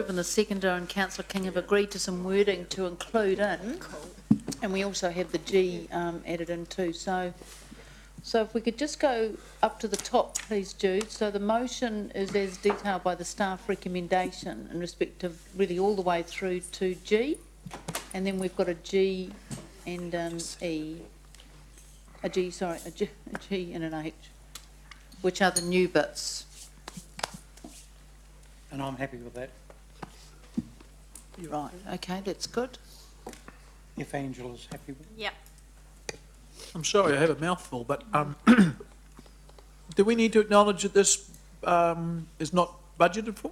move and the seconder and Councillor King have agreed to some wording to include in. And we also have the G added in too. So if we could just go up to the top, please, Jude. So the motion is as detailed by the staff recommendation in respect of really all the way through to G. And then we've got a G and an E. A G and an H, which are the new bits. And I'm happy with that. You're right. Okay, that's good. If Angela's happy with it. Yep. I'm sorry, I have a mouthful, but do we need to acknowledge that this is not budgeted for?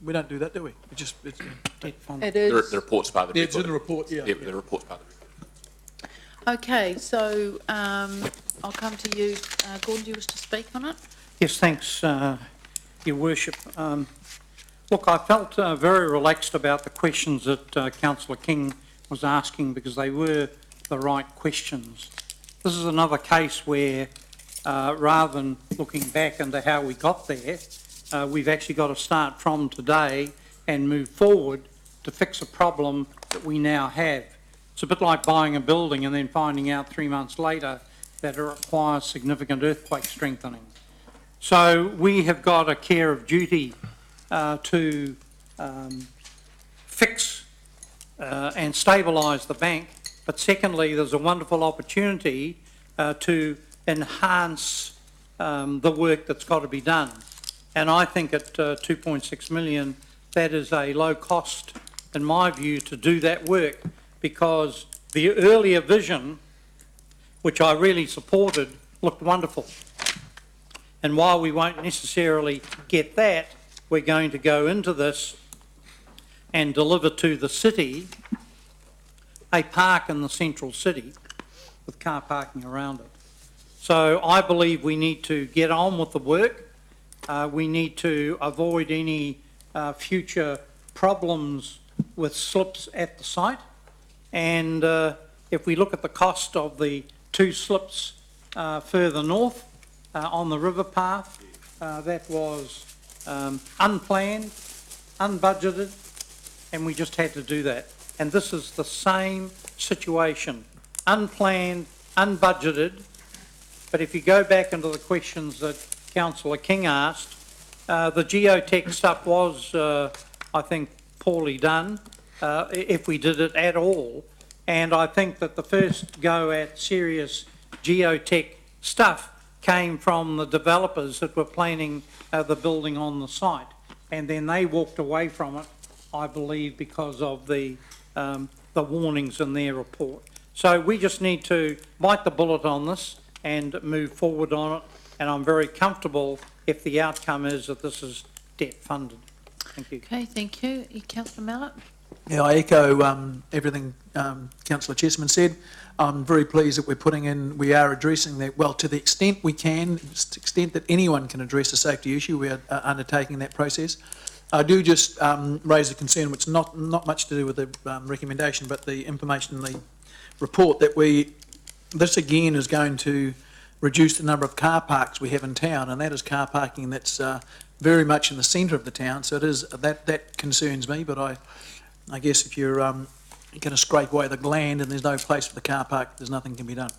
We don't do that, do we? It's Debt fund. It is. The report's part of the it's in the report, yeah. Yeah, the report's part of the report. Okay, so I'll come to you. Gordon, do you wish to speak on it? Yes, thanks, Your Worship. Look, I felt very relaxed about the questions that Councillor King was asking because they were the right questions. This is another case where, rather than looking back into how we got there, we've actually got to start from today and move forward to fix a problem that we now have. It's a bit like buying a building and then finding out 3 months later that it requires significant earthquake strengthening. So we have got a care of duty to fix and stabilise the bank, but secondly there's a wonderful opportunity to enhance the work that's got to be done. And I think at 2.6 million that is a low cost in my view to do that work, because the earlier vision, which I really supported, looked wonderful. And while we won't necessarily get that, we're going to go into this and deliver to the city a park in the central city with car parking around it. So I believe we need to get on with the work. We need to avoid any future problems with slips at the site. And if we look at the cost of the 2 slips further north on the river path, that was unplanned, unbudgeted, and we just had to do that. And this is the same situation, unplanned, unbudgeted. But if you go back into the questions that Councillor King asked, the geotech stuff was, I think, poorly done, if we did it at all. And I think that the first go at serious geotech stuff came from the developers that were planning the building on the site. And then they walked away from it, I believe, because of the warnings in their report. So we just need to bite the bullet on this and move forward on it. And I'm very comfortable if the outcome is that this is debt funded. Thank you. Okay, thank you. Councillor Mallett? Yeah, I echo everything Councillor Chessman said. I'm very pleased that we are addressing that, well, to the extent we can, to the extent that anyone can address a safety issue, we are undertaking that process. I do just raise a concern which is not much to do with the recommendation, but the information in the report that this again is going to reduce the number of car parks we have in town, and that is car parking that's very much in the centre of the town. So it is that concerns me. But I guess if you're going to scrape away the gland and there's no place for the car park, there's nothing can be done.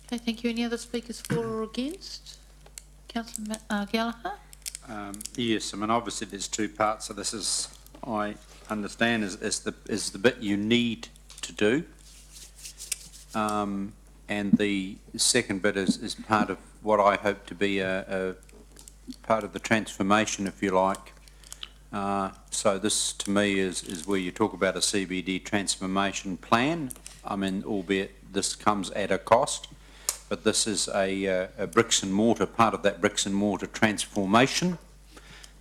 Okay, thank you. Any other speakers for or against? Councillor Gallagher? Yes, I mean obviously there's 2 parts. So this is, I understand, is the bit you need to do. And the second bit is part of what I hope to be a part of the transformation, if you like. So this to me is where you talk about a CBD transformation plan. I mean, albeit this comes at a cost, but this is a bricks and mortar, part of that bricks and mortar transformation.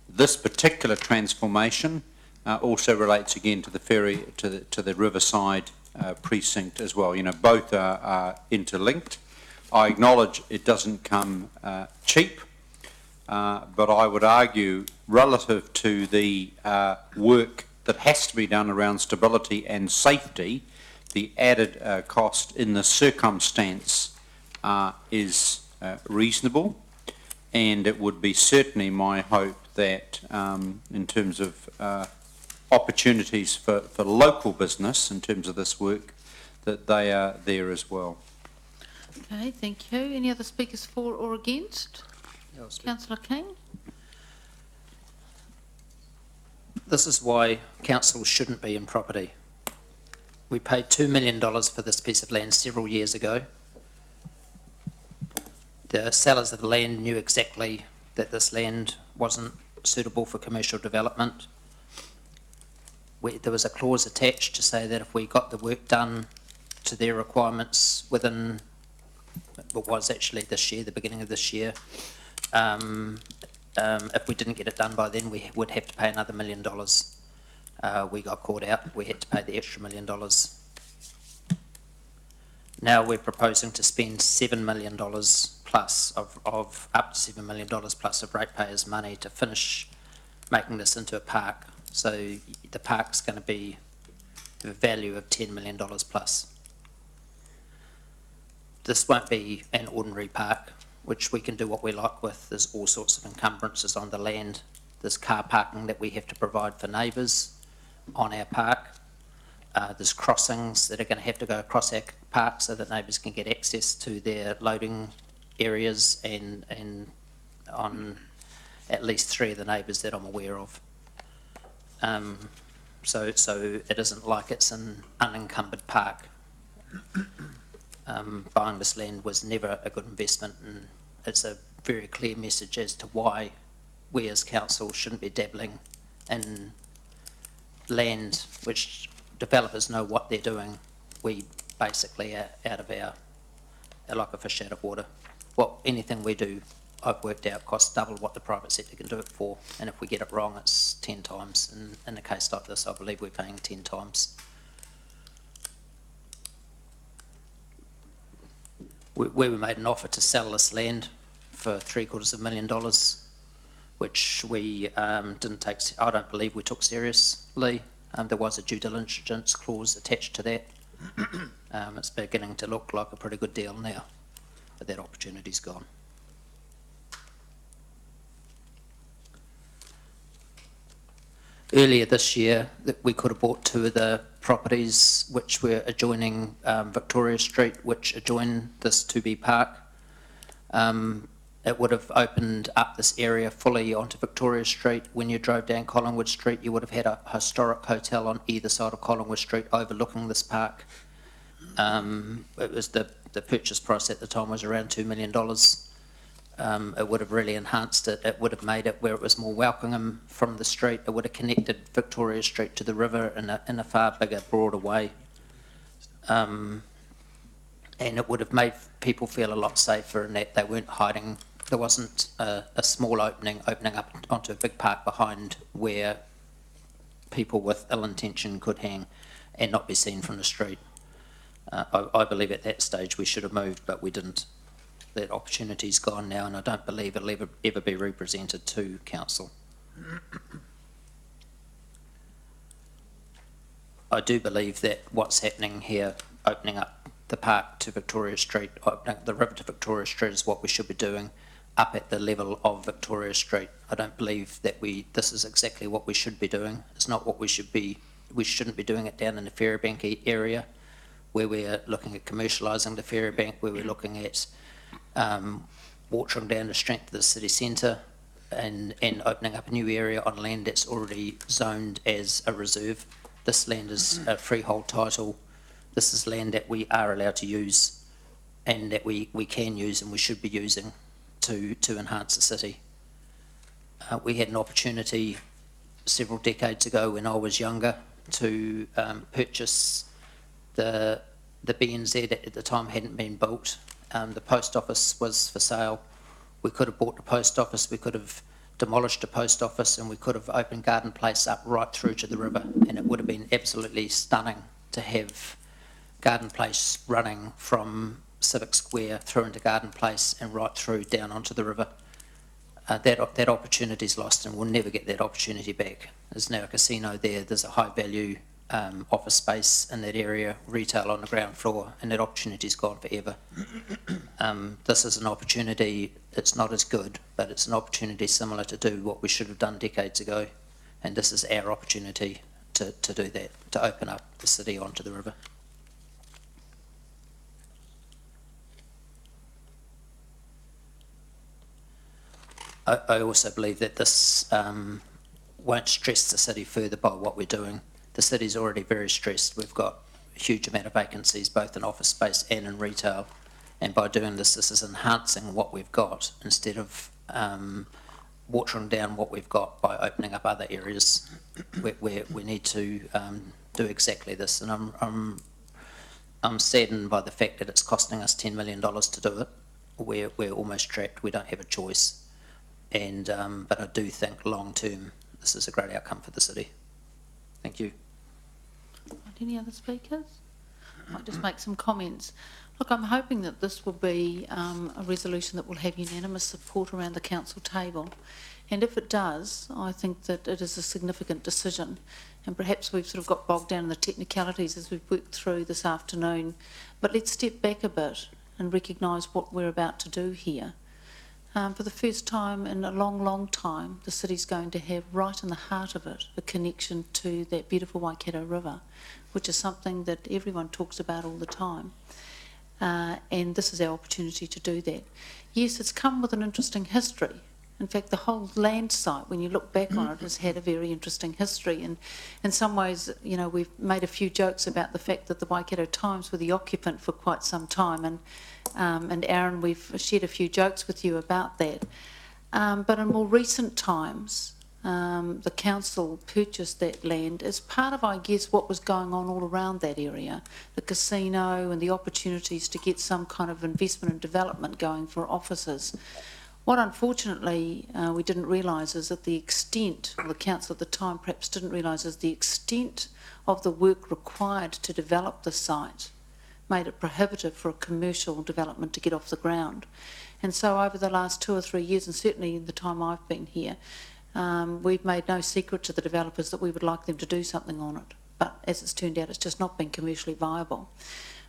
This particular transformation also relates again to the ferry, to the Riverside precinct as well. You know, both are interlinked. I acknowledge it doesn't come cheap, but I would argue relative to the work that has to be done around stability and safety, the added cost in the circumstance is reasonable, and it would be certainly my hope that in terms of opportunities for local business in terms of this work, that they are there as well. Okay, thank you. Any other speakers for or against? Councillor King? This is why councils shouldn't be in property. We paid $2 million for this piece of land several years ago. The sellers of the land knew exactly that this land wasn't suitable for commercial development. There was a clause attached to say that if we got the work done to their requirements within, it was actually this year, the beginning of this year, if we didn't get it done by then, we would have to pay another $1 million. We got caught out. We had to pay the extra $1 million. Now we're proposing to spend $7 million plus of up to $7 million plus of ratepayers' money to finish making this into a park. So the park's going to be a value of $10 million plus. This won't be an ordinary park, which we can do what we like with. There's all sorts of encumbrances on the land. There's car parking that we have to provide for neighbours on our park. There's crossings that are going to have to go across our park so that neighbours can get access to their loading areas and on at least 3 of the neighbours that I'm aware of. So it isn't like it's an unencumbered park. Buying this land was never a good investment, and it's a very clear message as to why we as council shouldn't be dabbling in land which developers know what they're doing. We basically are out of our, like a fish out of water. Well, anything we do, I've worked out, costs double what the private sector can do it for, and if we get it wrong, it's 10 times. And in a case like this, I believe we're paying 10 times. We were made an offer to sell this land for $750,000, which we didn't take. I don't believe we took seriously. There was a due diligence clause attached to that. It's beginning to look like a pretty good deal now, but that opportunity's gone. Earlier this year, we could have bought 2 of the properties which were adjoining Victoria Street, which adjoin this 2B park. It would have opened up this area fully onto Victoria Street. When you drove down Collingwood Street, you would have had a historic hotel on either side of Collingwood Street overlooking this park. It was the purchase price at the time was around $2 million. It would have really enhanced it. It would have made it where it was more welcoming from the street. It would have connected Victoria Street to the river in a far bigger, broader way. And it would have made people feel a lot safer in that they weren't hiding. There wasn't a small opening up onto a big park behind where people with ill intention could hang and not be seen from the street. I believe at that stage we should have moved, but we didn't. That opportunity's gone now, and I don't believe it'll ever be represented to council. I do believe that what's happening here, opening up the park to Victoria Street, opening up the river to Victoria Street, is what we should be doing up at the level of Victoria Street. I don't believe that this is exactly what we should be doing. It's not what we shouldn't be doing it down in the Ferrybank area, where we're looking at commercialising the Ferrybank, where we're looking at watering down the strength of the city centre and opening up a new area on land that's already zoned as a reserve. This land is a freehold title. This is land that we are allowed to use and that we can use and we should be using to enhance the city. We had an opportunity several decades ago when I was younger to purchase the BNZ at the time hadn't been built. The post office was for sale. We could have bought the post office, we could have demolished the post office, and we could have opened Garden Place up right through to the river, and it would have been absolutely stunning to have Garden Place running from Civic Square through into Garden Place and right through down onto the river. That opportunity's lost, and we'll never get that opportunity back. There's now a casino there, there's a high value office space in that area, retail on the ground floor, and that opportunity's gone forever. This is an opportunity, it's not as good, but it's an opportunity similar to do what we should have done decades ago, and this is our opportunity. to do that, to open up the city onto the river. I also believe that this won't stress the city further by what we're doing. The city's already very stressed. We've got a huge amount of vacancies, both in office space and in retail. And by doing this, this is enhancing what we've got instead of watering down what we've got by opening up other areas where we need to do exactly this. And I'm saddened by the fact that it's costing us $10 million to do it. We're almost trapped. We don't have a choice. And but I do think long term this is a great outcome for the city. Thank you. Any other speakers? I might just make some comments. Look, I'm hoping that this will be a resolution that will have unanimous support around the council table. And if it does, I think that it is a significant decision. And perhaps we've sort of got bogged down in the technicalities as we've worked through this afternoon. But let's step back a bit and recognise what we're about to do here. For the first time in a long, long time, the city's going to have right in the heart of it a connection to that beautiful Waikato River, which is something that everyone talks about all the time. And this is our opportunity to do that. Yes, it's come with an interesting history. In fact, the whole land site, when you look back on it, has had a very interesting history. And in some ways, you know, we've made a few jokes about the fact that the Waikato Times were the occupant for quite some time. And Aaron, we've shared a few jokes with you about that. But in more recent times, the council purchased that land as part of, I guess, what was going on all around that area, the casino and the opportunities to get some kind of investment and development going for offices. What unfortunately we didn't realise is that the extent, or the council at the time perhaps didn't realise, is the extent of the work required to develop the site made it prohibitive for a commercial development to get off the ground. And so over the last 2 or 3 years, and certainly in the time I've been here, we've made no secret to the developers that we would like them to do something on it. But as it's turned out, it's just not been commercially viable.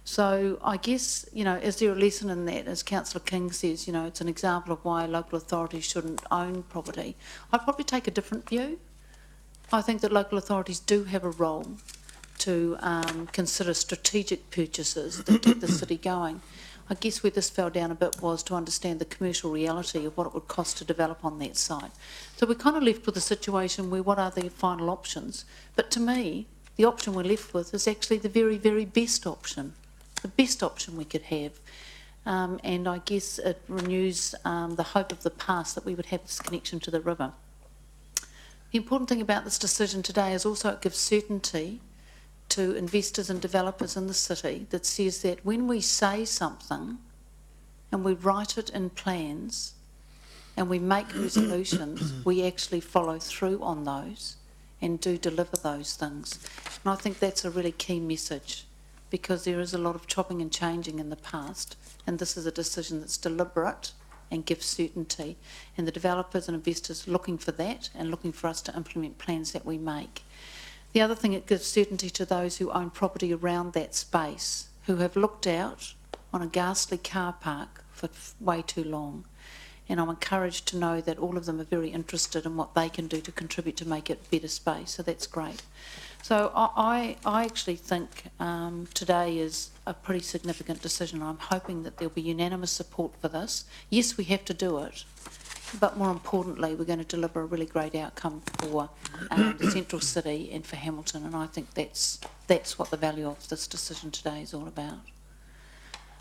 So I guess, you know, is there a lesson in that? As Councillor King says, you know, it's an example of why local authorities shouldn't own property. I'd probably take a different view. I think that local authorities do have a role to consider strategic purchases that get the city going. I guess where this fell down a bit was to understand the commercial reality of what it would cost to develop on that site. So we're kind of left with a situation where what are the final options? But to me, the option we're left with is actually the very, very best option. The best option we could have. And I guess it renews the hope of the past that we would have this connection to the river. The important thing about this decision today is also it gives certainty to investors and developers in the city that says that when we say something and we write it in plans and we make resolutions, we actually follow through on those and do deliver those things. And I think that's a really key message, because there is a lot of chopping and changing in the past, and this is a decision that's deliberate and gives certainty. And the developers and investors are looking for that and looking for us to implement plans that we make. The other thing, it gives certainty to those who own property around that space, who have looked out on a ghastly car park for way too long. And I'm encouraged to know that all of them are very interested in what they can do to contribute to make it better space, so that's great. So I actually think today is a pretty significant decision. I'm hoping that there'll be unanimous support for this. Yes, we have to do it, but more importantly, we're going to deliver a really great outcome for the central city and for Hamilton, and I think that's what the value of this decision today is all about.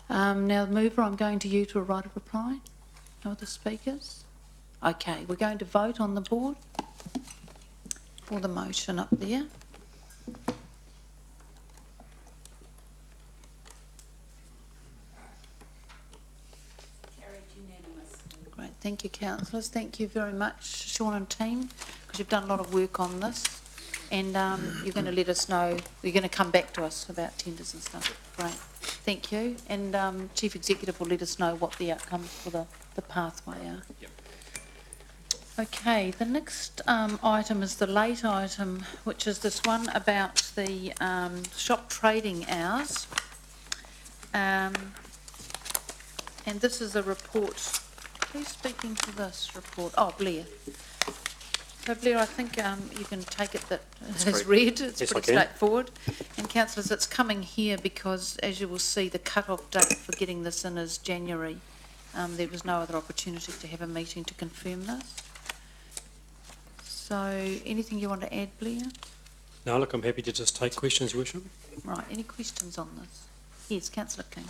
Now, Mover, I'm going to you to a right of reply. No other speakers? Okay, we're going to vote on the board for the motion up there. Great, thank you, councillors. Thank you very much, Sean and team, because you've done a lot of work on this, and you're going to let us know, you're going to come back to us about tenders and stuff. Great, thank you. And Chief Executive will let us know what the outcomes for the pathway are. Yep. Okay, the next item is the late item, which is this one about the shop trading hours. And this is a report. Who's speaking to this report? Oh, Blair. So Blair, I think you can take it that That's it's great. read, it's Yes, I pretty can. straightforward. And councillors, it's coming here because, as you will see, the cut-off date for getting this in is January. There was no other opportunity to have a meeting to confirm this. So, anything you want to add, Blair? No, look, I'm happy to just take questions, Your Worship. Right, any questions on this? Yes, councillor King.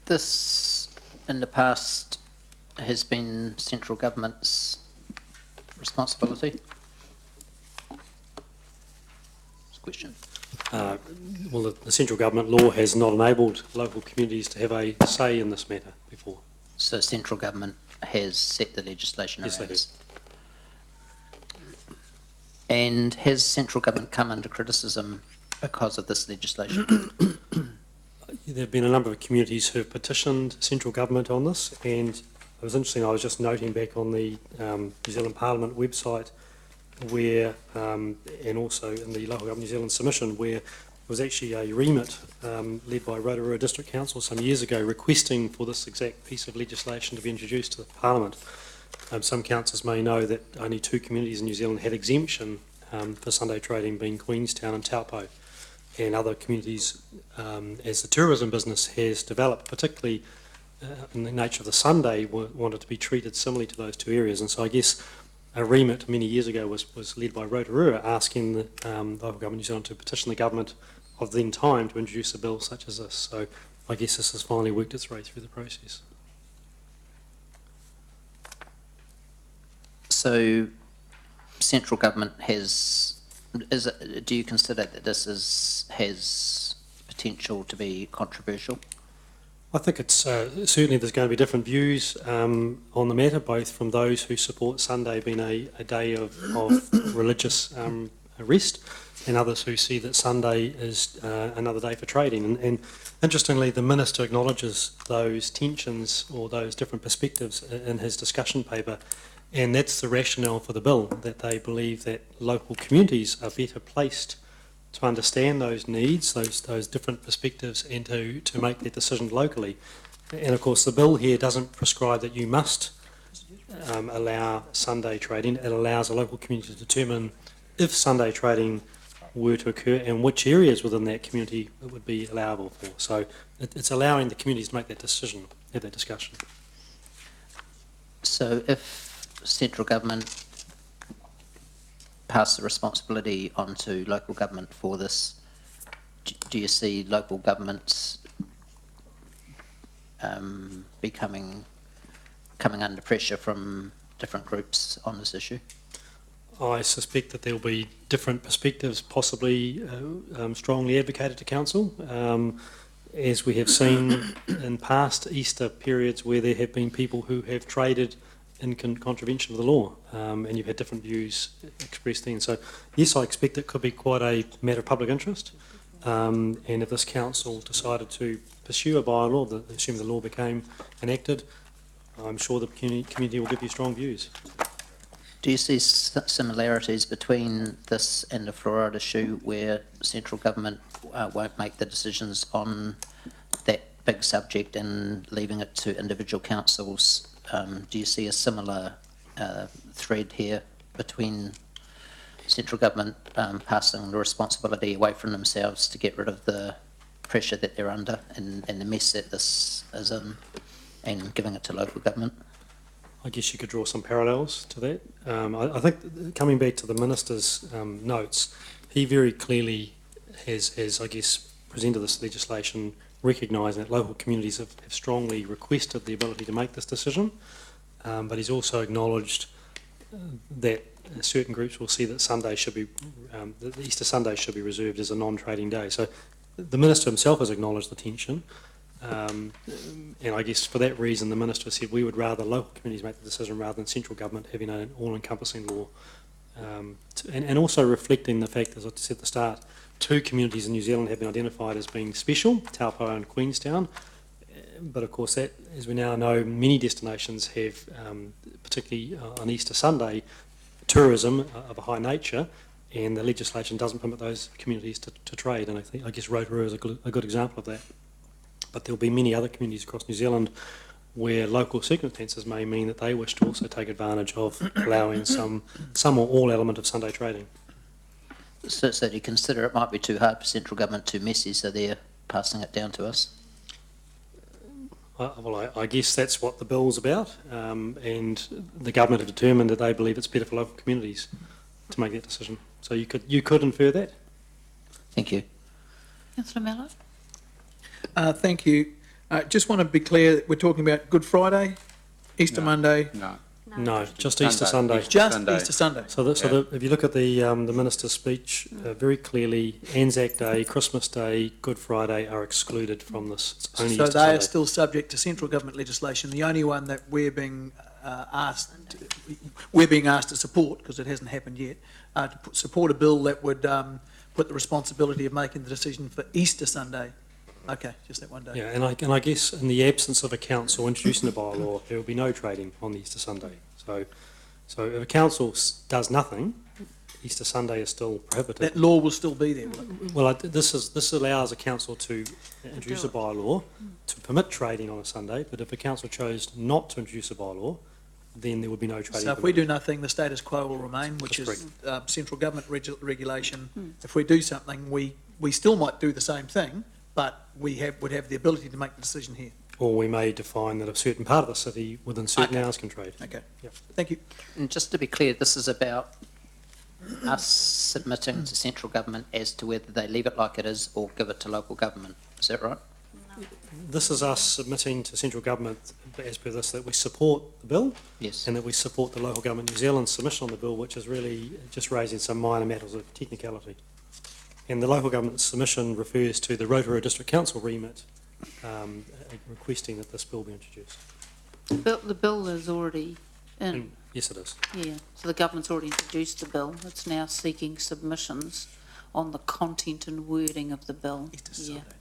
This, in the past, has been central government's responsibility? Question. Well, the central government law has not enabled local communities to have a say in this matter before. So central government has set the legislation Yes, around they this? And has central government come under criticism because of this legislation? There have been a number of communities who have petitioned central government on this, and it was interesting, I was just noting back on the New Zealand Parliament website where, and also in the Local Government New Zealand submission, where there was actually a remit led by Rotorua District Council some years ago requesting for this exact piece of legislation to be introduced to the Parliament. Some councils may know that only 2 communities in New Zealand had exemption for Sunday trading, being Queenstown and Taupo, and other communities, as the tourism business has developed, particularly in the nature of the Sunday, wanted to be treated similarly to those 2 areas. And so I guess a remit many years ago was led by Rotorua, asking the Local Government New Zealand to petition the government of then time to introduce a bill such as this. So I guess this has finally worked its way through the process. So central government has, do you consider that this has potential to be controversial? I think it's certainly there's going to be different views on the matter, both from those who support Sunday being a day of religious rest, and others who see that Sunday is another day for trading. And interestingly, the Minister acknowledges those tensions or those different perspectives in his discussion paper, and that's the rationale for the bill, that they believe that local communities are better placed to understand those needs, those different perspectives, and to make their decision locally. And of course, the bill here doesn't prescribe that you must allow Sunday trading. It allows a local community to determine if Sunday trading were to occur and which areas within that community it would be allowable for. So it's allowing the communities to make that decision, have that discussion. So if central government pass the responsibility onto local government for this, do you see local governments coming under pressure from different groups on this issue? I suspect that there will be different perspectives, possibly strongly advocated to council, as we have seen in past Easter periods where there have been people who have traded in contravention of the law, and you've had different views expressed then. So yes, I expect it could be quite a matter of public interest, and if this council decided to pursue a bylaw, assuming the law became enacted, I'm sure the community will give you strong views. Do you see similarities between this and the fluoride issue, where central government won't make the decisions on that big subject and leaving it to individual councils? Do you see a similar thread here between central government passing the responsibility away from themselves to get rid of the pressure that they're under and the mess that this is in, and giving it to local government? I guess you could draw some parallels to that. I think coming back to the Minister's notes, he very clearly has, I guess, presented this legislation recognising that local communities have strongly requested the ability to make this decision, but he's also acknowledged that certain groups will see that Sunday should be, the Easter Sunday should be reserved as a non-trading day. So the Minister himself has acknowledged the tension, and I guess for that reason the Minister said we would rather local communities make the decision rather than central government having an all-encompassing law, and also reflecting the fact, as I said at the start, 2 communities in New Zealand have been identified as being special, Taupo and Queenstown, but of course that, as we now know, many destinations have, particularly on Easter Sunday, tourism of a high nature, and the legislation doesn't permit those communities to trade, and I guess Rotorua is a good example of that. But there will be many other communities across New Zealand where local circumstances may mean that they wish to also take advantage of allowing some or all element of Sunday trading. So do you consider it might be too hard for central government, too messy, so they're passing it down to us? I guess that's what the bill's about, and the government have determined that they believe it's better for local communities to make that decision. So you could infer that. Thank you. Councillor Mallow? Thank you. Just want to be clear that we're talking about Good Friday, Easter Monday, No, just Easter Sunday. just Sunday. Easter Sunday. If you look at the minister's speech, very clearly, Anzac Day, Christmas Day, Good Friday are excluded from this. It's only So Easter they are Sunday. still subject to central government legislation. The only one that we're being asked to support, because it hasn't happened yet, support a bill that would put the responsibility of making the decision for Easter Sunday. Okay, just that one day. Yeah, and I guess in the absence of a council introducing a bylaw, there will be no trading on the Easter Sunday. So if a council does nothing, Easter Sunday is still prohibited. That law will still be there, will it? Well, this allows a council to introduce a bylaw to permit trading on a Sunday, but if a council chose not to introduce a bylaw, then there would be no trading. So if we do nothing, the status quo will remain, which That's is central government regulation. If we do something, we still might do the same thing, but we would have the ability to make the decision here. Or we may define that a certain part of the city within certain Okay. hours can trade. Okay, Yep. thank you. And just to be clear, this is about us submitting to central government as to whether they leave it like it is or give it to local government. Is that right? This is us submitting to central government, as per this, that we support the bill Yes. and that we support the local government New Zealand submission on the bill, which is really just raising some minor matters of technicality. And the local government submission refers to the Rotorua District Council remit requesting that this bill be introduced. The bill is already in, Yes, it is. yeah. So the government's already introduced the bill. It's now seeking submissions on the content and wording of the bill. Easter Yeah. Sunday.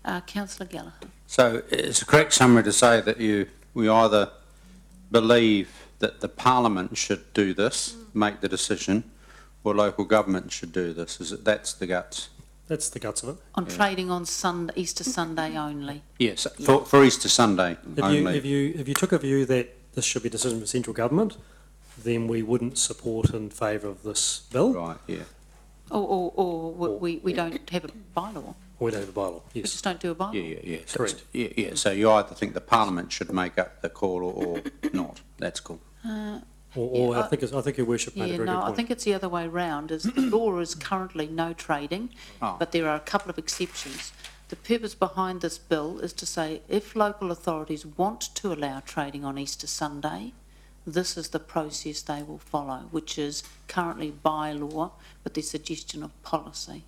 Yep. Councillor Gallagher? So it's a correct summary to say that we either believe that the Parliament should do this, make the decision, or local government should do this. That's the guts? That's the guts of it. On trading on Sunday, Easter Sunday only. Yes, for Easter Sunday only. If you took a view that this should be a decision for central government, then we wouldn't support in favour of this bill. Right, yeah. Or we don't have a bylaw. We don't have a bylaw, We yes. just don't do a bylaw. Yeah. So Correct. Yeah. So you either think the Parliament should make up the call or not. That's cool. Or Yeah, I think Your Worship made a Yeah, very no, good I point. think it's the other way round. Is the law is currently no trading, Oh. but there are a couple of exceptions. The purpose behind this bill is to say if local authorities want to allow trading on Easter Sunday, this is the process they will follow, which is currently by law, with the suggestion of policy.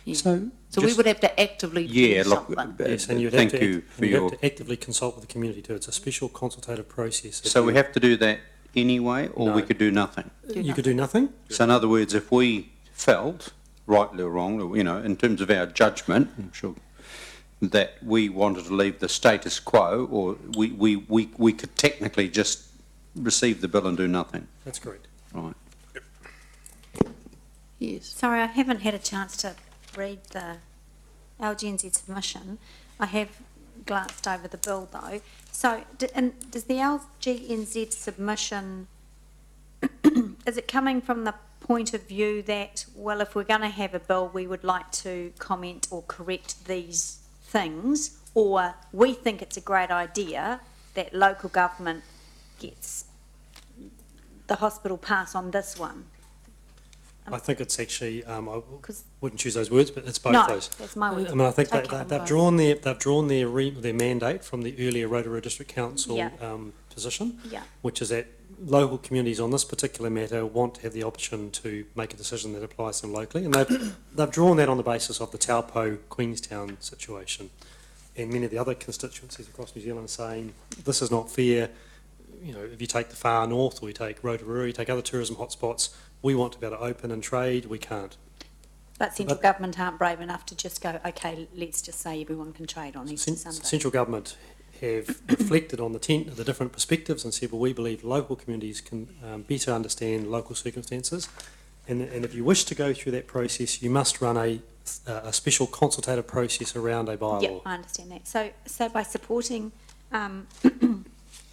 Yeah. So we just- would have to actively Yeah, do look, something. Yes, and you'd have thank to, you for and you'd your... have to actively consult with the community too. It's a special consultative process. So we have to do that anyway, or we No. could do nothing? You could do nothing. So in other words, if we felt, rightly or wrongly, in terms of our judgment, I'm sure, that we wanted to leave the status quo, or we could technically just receive the bill and do nothing, That's correct. right? Yes. Sorry, I haven't had a chance to read the LGNZ submission. I have glanced over the bill though. So, does the LGNZ submission, is it coming from the point of view that, well, if we're going to have a bill, we would like to comment or correct these things, or we think it's a great idea that local government gets the hospital pass on this one? I think it's actually, I 'Cause- wouldn't choose those words, but it's both No, those. that's my word. I mean, I think Okay. they've drawn their mandate from the earlier Rotorua District Council Yeah. position, Yeah. which is that local communities on this particular matter want to have the option to make a decision that applies to them locally, and they've drawn that on the basis of the Taupo Queenstown situation, and many of the other constituencies across New Zealand saying this is not fair. If you take the far north, or you take Rotorua, you take other tourism hotspots, we want to be able to open and trade, we can't. But central government aren't brave enough to just go, okay, let's just say everyone can trade on Easter Sunday. Central government have reflected on the different perspectives and said, well, we believe local communities can better understand local circumstances. And if you wish to go through that process, you must run a a special consultative process around a Yeah, bylaw. I understand that. So by supporting the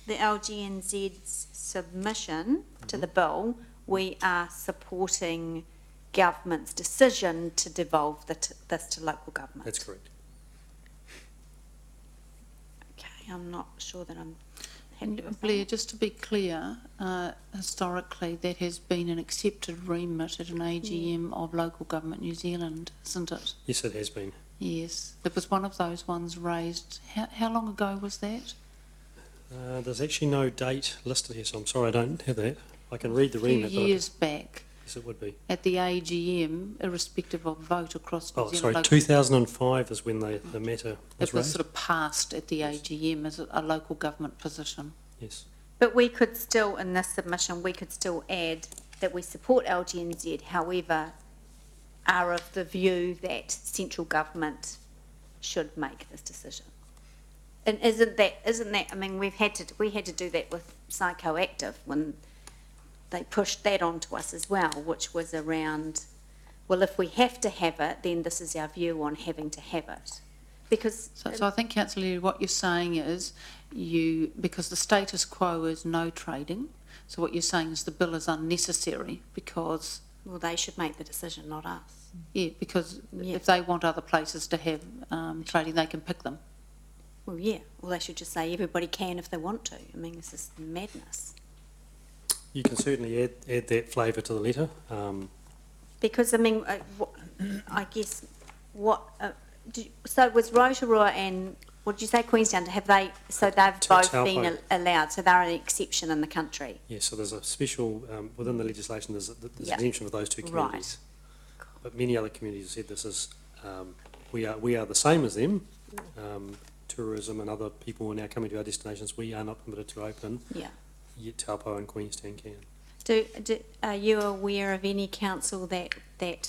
LGNZ's submission to the bill, we are supporting government's decision to devolve this to local government. That's correct. Mm-hmm. Okay, I'm not sure that I'm And happy with Blair, that. just to be clear, historically, that has been an accepted remit at an AGM of Local Government New Zealand, isn't it? Yes, it has been. Yes, it was one of those ones raised, how long ago was that? There's actually no date listed here, so I'm sorry I don't have that. I can read the A few remit, but years back, yes, it would be. at the AGM, irrespective of vote across New Oh, Zealand. sorry, local- 2005 is when the matter was It was raised. sort of passed at the AGM as a local government position. Yes. But we could still, in this submission, we could still add that we support LGNZ, however, are of the view that central government should make this decision. And isn't that, I mean, we had to do that with Psychoactive when they pushed that onto us as well, which was around, well, if we have to have it, then this is our view on having to have it. Because, So I think, Councillor Leary, what you're saying is because the status quo is no trading, so what you're saying is the bill is unnecessary because, well, they should make the decision, not us. because Yeah. if they want other places to have trading, they can pick them. Well, yeah, well, they should just say everybody can if they want to. I mean, this is madness. You can certainly add that flavour to the letter. Because, I mean, I guess, so was Rotorua and, what did you say, Queenstown, have they, so they've both been Taupo. allowed, so they're an exception in the country? Yeah, so there's a special, within the legislation, there's Yeah. exemption for those two Right. communities. But many other communities have said this is, we are the same as them. Tourism and other people are now coming to our destinations. We are not permitted to open, Yeah. yet Taupo and Queenstown can. Are you aware of any council that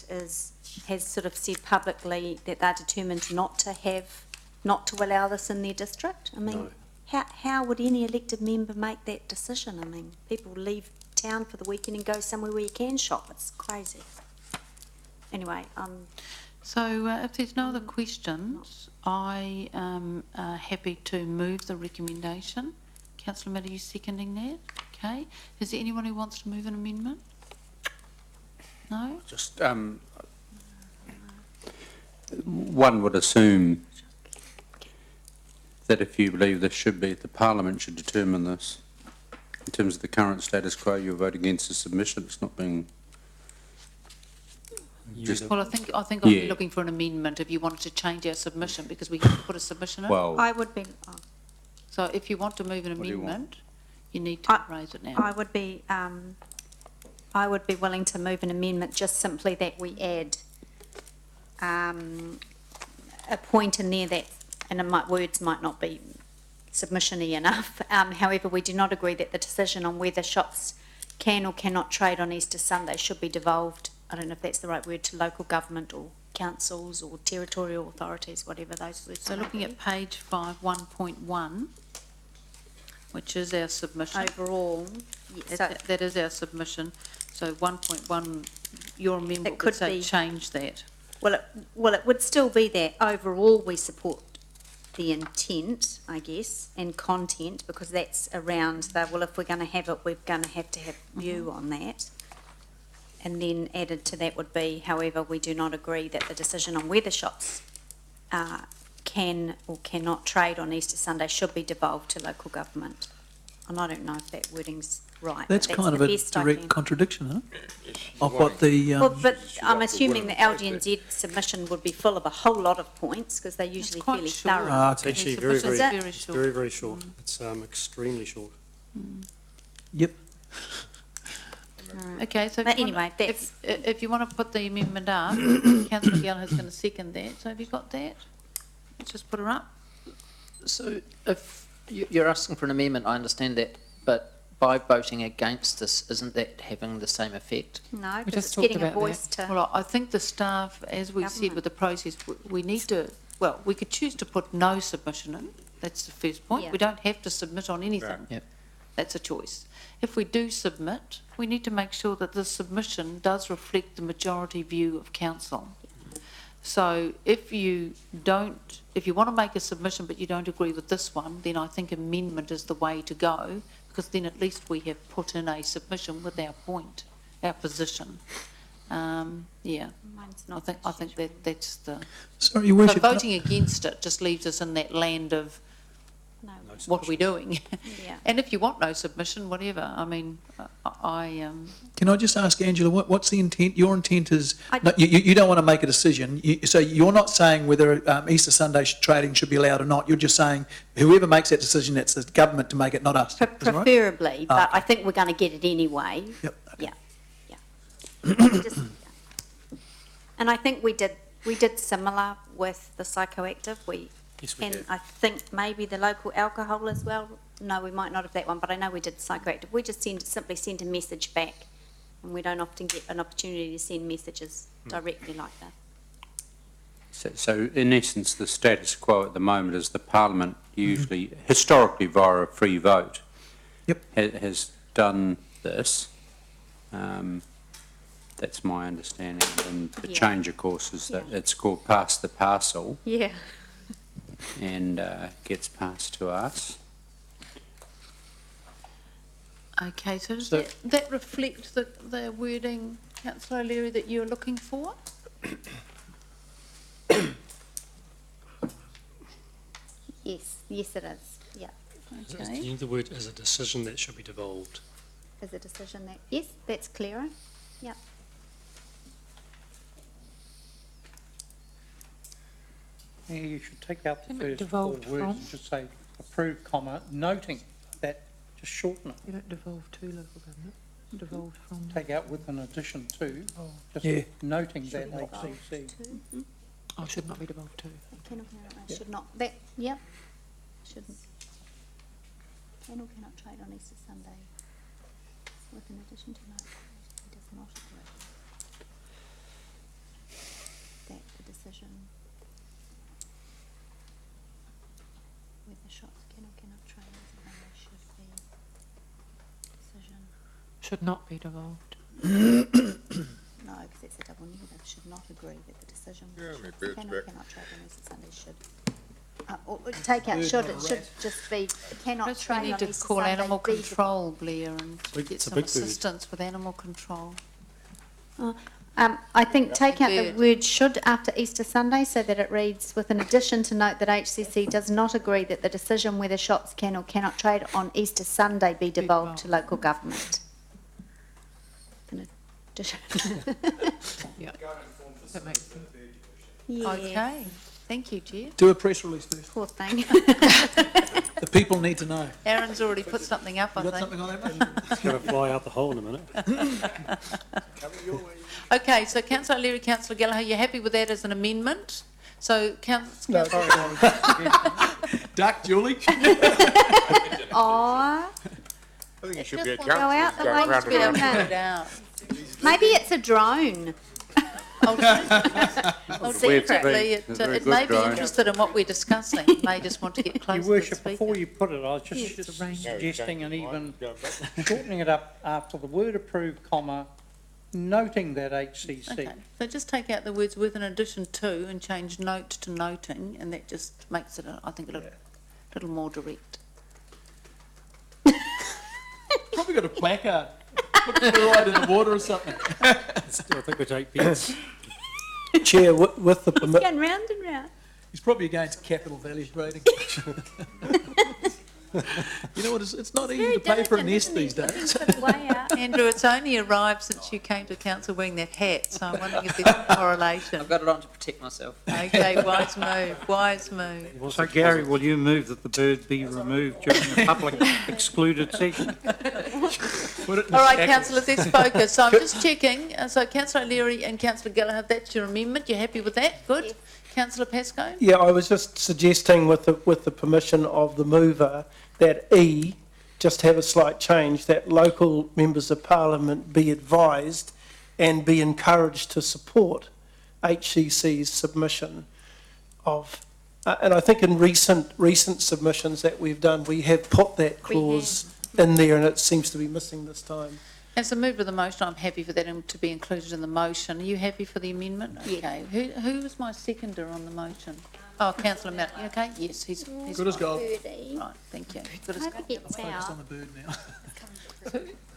has sort of said publicly that they're determined not to allow this in their district? I mean, No. how would any elected member make that decision? I mean, people leave town for the weekend and go somewhere where you can shop. It's crazy. Anyway, So if there's no other questions, I am happy to move the recommendation. Councillor Matt, are you seconding that? Okay. Is there anyone who wants to move an amendment? No? Just, one would assume that if you believe this should be, the Parliament should determine this. In terms of the current status quo, you'll vote against the submission. It's not being just, Well, I think I'd be Yeah. looking for an amendment if you wanted to change our submission because we have to put a submission in. well, I would be, So if you want to move an What do you want? amendment, you need to raise it now. I would be willing to move an amendment, just simply that we add a point in there that, and words might not be submission-y enough, however, we do not agree that the decision on whether shops can or cannot trade on Easter Sunday should be devolved, I don't know if that's the right word, to local government or councils or territorial authorities, whatever those words So might looking be. at page 5, 1.1, which is our submission. Overall, yeah, so That is our submission. So 1.1, your amendment It would could say be- change that. Well, it would still be that overall we support the intent, I guess, and content, because that's around the, well, if we're going to have it, we're going to have view on that. And then added to that would be, however, we do not agree that the decision on whether shops can or cannot trade on Easter Sunday should be devolved to local government. And I don't know if that wording's right. That's but kind of the a best I direct can. contradiction, isn't it? Of what the, Well, but I'm assuming the LGNZ submission would be full of a whole lot of points, because they're usually quite fairly short. thorough. It's actually It's very, very, very, very it's short. very, very short. It's extremely short. yep, Okay, so But anyway, if you want to put the amendment up, councillor Gallagher is going to second that. So have you got that? Let's just put her up. So if you're asking for an amendment, I understand that, but by voting against this, isn't that having the same effect? No, We because just it's talked getting a about voice to, Well, I think the staff, as we said Government. with the process, we need to, well, we could choose to put no submission in. That's the first point. Yeah. We don't have to submit on anything. Yep. That's a choice. If we do submit, we need to make sure that the submission does reflect the majority view of council. So if you want to make a submission but you don't agree with this one, then I think amendment is the way to go, because then at least we have put in a submission with our point, our position. Yeah, Mine's I not. think that's the. Sorry, Your So Worship. voting against it just leaves us in that land of No, what are we doing? yeah. And if you want no submission, whatever, I mean, Can I just ask Angela, what's the intent? Your intent is, I- no, you don't want to make a decision. So you're not saying whether Easter Sunday trading should be allowed or not. You're just saying whoever makes that decision, it's the government to make it, not us. Is that right? Preferably, but Okay. I think we're going to get it anyway. Yep. Yeah, yeah. Just- yeah. And I think we did similar with the psychoactive. Yes, we And did. I think maybe the local alcohol as well. No, we might not have that one, but I know we did psychoactive. We just simply send a message back, and we don't often get an opportunity to send messages directly like that. So in essence, the status quo at the moment is the Parliament usually, historically via a free vote, Yep. has done this. That's my understanding. And the Yeah. change, of course, is that Yeah. it's called pass the parcel Yeah. and gets passed to us. okay, so does So- that reflect the wording, councillor O'Leary, that you're looking for? Yes, it is. Yeah, Okay. You need the word as a decision that should be devolved. is a decision that, yes, that's clearer. Yeah. Yeah, you should take out the Isn't it first 4 devolved words from? and just say approve, comma, noting that, just shorten it. You don't devolve to local government, devolved from. Take out with an addition to, just Yeah. noting that HCC. Oh, should not be devolved to. Should not, that, yep, shouldn't. Can or cannot trade on Easter Sunday with an addition to note, it does not agree that the decision whether shops can or cannot trade on Sunday should be decision, Should not be devolved. no, because it's a double negative, should not agree that the decision whether shops can or cannot trade on Easter Sunday should. Or take out should, it should just be cannot Perhaps we trade need on to Easter call Sunday. animal be control, Blair, and get It's a some big word. assistance with animal control. I think take out the Bird. word should after Easter Sunday so that it reads, with an addition to note that HCC does not agree that the decision whether shops can or cannot trade on Easter Sunday be devolved to local government. An addition. Yeah. That makes sense. Yeah, Okay, thank you, Jeff. Do a press release first. poor thing. The people need to know. Aaron's already put something up, I You got think. something on that, mate? It's going to fly out the hole in a minute. Okay, so councillor O'Leary, councillor Gallagher, you're happy with that as an amendment? So councillor, Duck, Julie? Aw, I think it should be a Just go council out the going way round to be and able round. to no. put it out. maybe it's a drone. Well, Weird secretly, thing. It's a very it may good be drawing. interested in what we're discussing. It may just want to get closer Your to the worship, before speaker. you put it, I was Yes, just the range. suggesting and even Going back. shortening it up after the word approve, comma, noting that HCC. Okay, so just take out the words with an addition to and change note to noting, and that just makes it, I think, a little more direct. Probably got a placard. Put it right in the water or something. I think we take bets. Chair, with the permit, Going round and round. He's probably against capital value grading. You know what, it's not easy to pay for a nest these days. Way out. Andrew, it's only arrived since you came to council wearing that hat, so I'm wondering if there's a correlation. I've got it on to protect myself. Okay, wise move, wise move. So Gary, will you move that the bird be removed during the public excluded session? All right, councillors, let's focus. So I'm just checking. So councillor O'Leary and councillor Gallagher, that's your amendment. You're happy with that? Good. Councillor Pascoe? yeah, I was just suggesting with the permission of the mover that E just have a slight change, that local members of parliament be advised and be encouraged to support HCC's submission of, and I think in recent submissions that we've done, we have put that clause in there and it seems to be missing this time. As a mover of the motion, I'm happy for that to be included in the motion. Are you happy for the amendment? Okay. Who was my seconder on the motion? Oh, councillor Mallett. You okay? Yes, he's Good as gold. right. Thank you. Good as Hope he gets Focused on out. the bird now.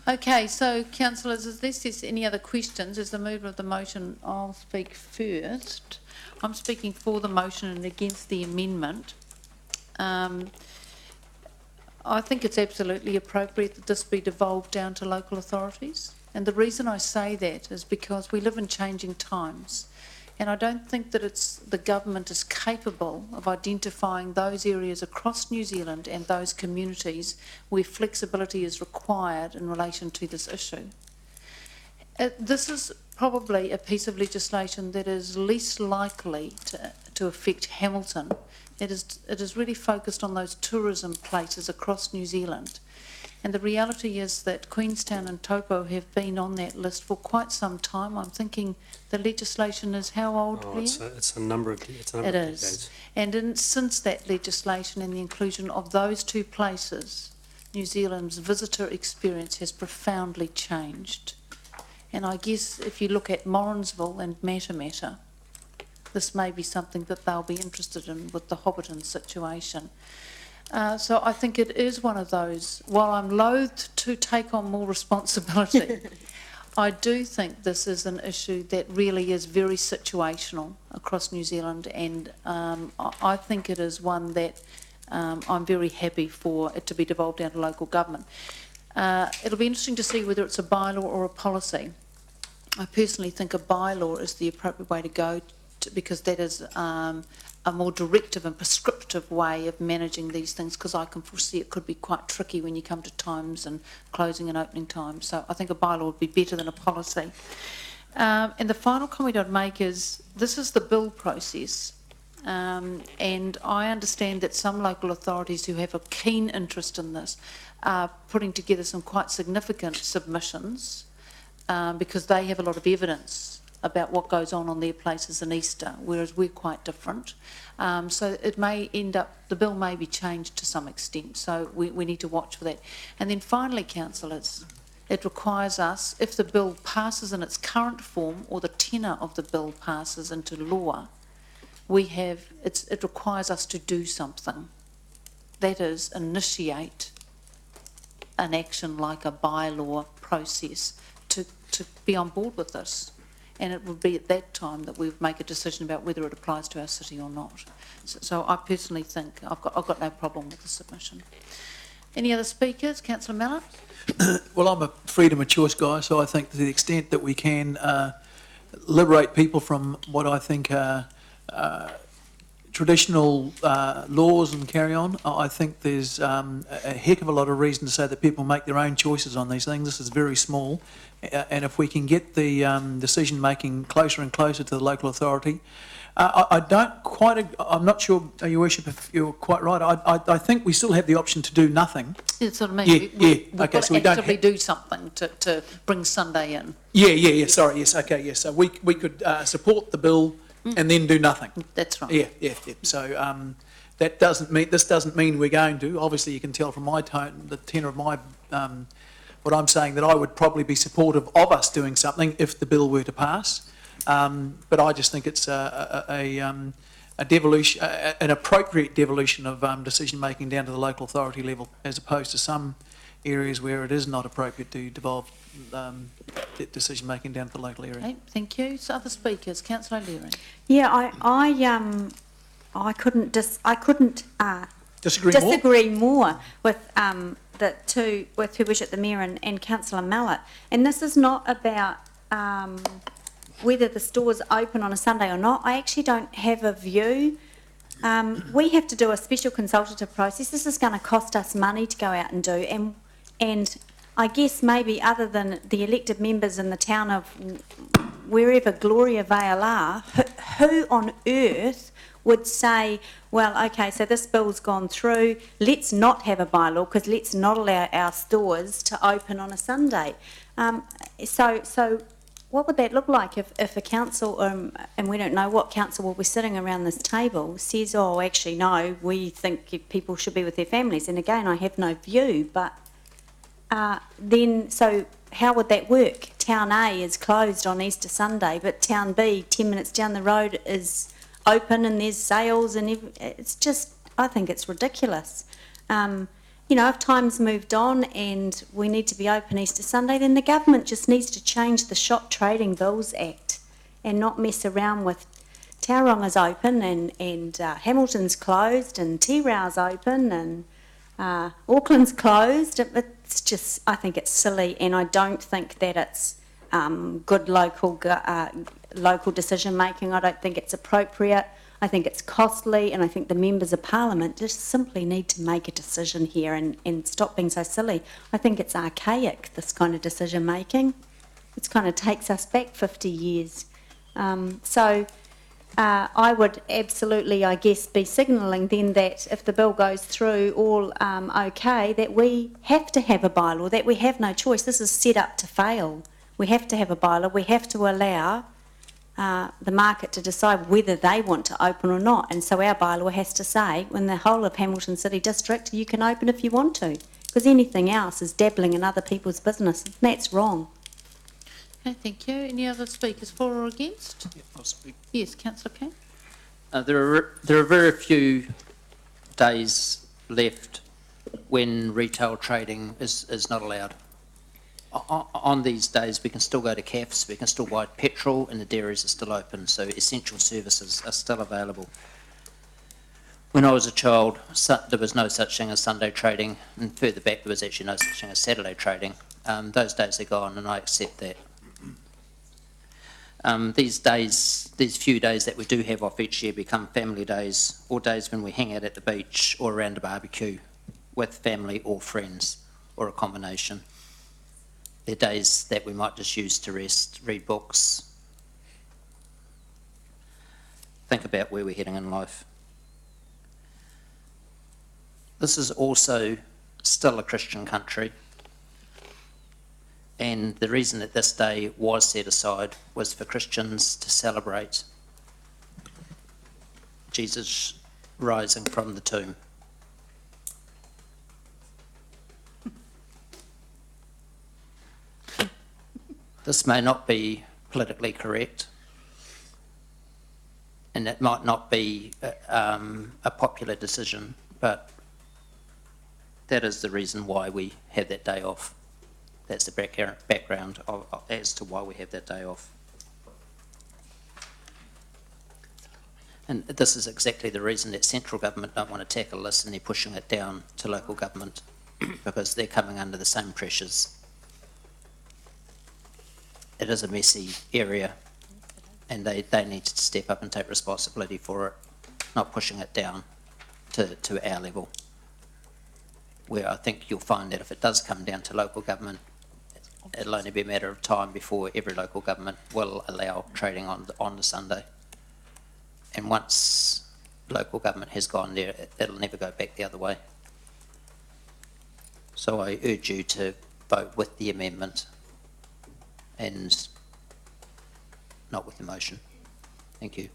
Okay, so councillors, unless there's any other questions, as the mover of the motion, I'll speak first. I'm speaking for the motion and against the amendment. I think it's absolutely appropriate that this be devolved down to local authorities. And the reason I say that is because we live in changing times. And I don't think that the government is capable of identifying those areas across New Zealand and those communities where flexibility is required in relation to this issue. This is probably a piece of legislation that is least likely to affect Hamilton. It is really focused on those tourism places across New Zealand. And the reality is that Queenstown and Taupo have been on that list for quite some time. I'm thinking the legislation is how old, Claire? It's a number of It is. decades. And since that legislation and the inclusion of those two places, New Zealand's visitor experience has profoundly changed. And I guess if you look at Morrinsville and Matamata, this may be something that they'll be interested in with the Hobbiton situation. So I think it is one of those, while I'm loath to take on more responsibility, I do think this is an issue that really is very situational across New Zealand, and I think it is one that I'm very happy for it to be devolved down to local government. It'll be interesting to see whether it's a bylaw or a policy. I personally think a bylaw is the appropriate way to go because that is a more directive and prescriptive way of managing these things, because I can foresee it could be quite tricky when you come to times and closing and opening times. So I think a bylaw would be better than a policy. And the final comment I'd make is this is the bill process. And I understand that some local authorities who have a keen interest in this are putting together some quite significant submissions because they have a lot of evidence about what goes on their places in Easter, whereas we're quite different. So it may end up, the bill may be changed to some extent, so we need to watch for that. And then finally, councillors, it requires us, if the bill passes in its current form or the tenor of the bill passes into law, it requires us to do something. That is, initiate an action like a bylaw process to be on board with this. And it would be at that time that we would make a decision about whether it applies to our city or not. So I personally think I've got no problem with the submission. Any other speakers? Councillor Mallett? Well, I'm a freedom of choice guy, so I think to the extent that we can liberate people from what I think are traditional laws and carry on, I think there's a heck of a lot of reason to say that people make their own choices on these things. This is very small, and if we can get the decision making closer and closer to the local authority, I'm not sure, Your Worship, if you're quite right. I think we still have the option to do nothing. That's what I mean. Yeah, We've okay, got so to we don't actively do something to bring Sunday in. Yeah, sorry, yes, okay, yes. So we could support the bill and then do nothing. That's right. Yeah. So that doesn't mean we're going to. Obviously, you can tell from my tone, the tenor of my what I'm saying, that I would probably be supportive of us doing something if the bill were to pass. But I just think it's a devolution, an appropriate devolution of decision making down to the local authority level, as opposed to some areas where it is not appropriate to devolve decision making down to the local area. Okay, thank you. So other speakers, Councillor O'Leary. Yeah, I couldn't Disagree more with with Her Worship the Mayor and Councillor Mallett. And this is not about whether the store's open on a Sunday or not. I actually don't have a view. We have to do a special consultative process. This is going to cost us money to go out and do. And I guess maybe other than the elected members in the town of wherever Gloria Vale are, who on earth would say, well, okay, so this bill's gone through, let's not have a bylaw because let's not allow our stores to open on a Sunday. So what would that look like if a council, and we don't know what council will be sitting around this table, says, oh, actually, no, we think people should be with their families. And again, I have no view, but then, so how would that work? Town A is closed on Easter Sunday, but Town B, 10 minutes down the road, is open and there's sales and it's just, I think it's ridiculous. You know, if time's moved on and we need to be open Easter Sunday, then the government just needs to change the Shop Trading Bills Act and not mess around with Tauranga's open and Hamilton's closed and T-Row's open and Auckland's closed. It's just, I think it's silly, and I don't think that it's good local decision making. I don't think it's appropriate. I think it's costly, and I think the members of parliament just simply need to make a decision here and stop being so silly. I think it's archaic, this kind of decision making. It kind of takes us back 50 years. I would absolutely, I guess, be signalling then that if the bill goes through all okay, that we have to have a bylaw, that we have no choice. This is set up to fail. We have to have a bylaw. We have to allow the market to decide whether they want to open or not. And so our bylaw has to say, in the whole of Hamilton City District, you can open if you want to, because anything else is dabbling in other people's business. And that's wrong. Okay, thank you. Any other speakers for or against? Yeah, I'll speak. Yes, councillor King. There are very few days left when retail trading is not allowed. On these days, we can still go to cafes, we can still buy petrol, and the dairies are still open, so essential services are still available. When I was a child, there was no such thing as Sunday trading, and further back there was actually no such thing as Saturday trading. Those days are gone, and I accept that. These few days that we do have off each year become family days, or days when we hang out at the beach or around a barbecue with family or friends, or a combination. They're days that we might just use to rest, read books, think about where we're heading in life. This is also still a Christian country, and the reason that this day was set aside was for Christians to celebrate Jesus rising from the tomb. This may not be politically correct, and it might not be a popular decision, but that is the reason why we have that day off. That's the background as to why we have that day off. And this is exactly the reason that central government don't want to tackle this, and they're pushing it down to local government because they're coming under the same pressures. It is a messy area, and they need to step up and take responsibility for it, not pushing it down to our level, where I think you'll find that if it does come down to local government, it'll only be a matter of time before every local government will allow trading on the Sunday. And once local government has gone there, it'll never go back the other way. So I urge you to vote with the amendment and not with the motion. Thank you.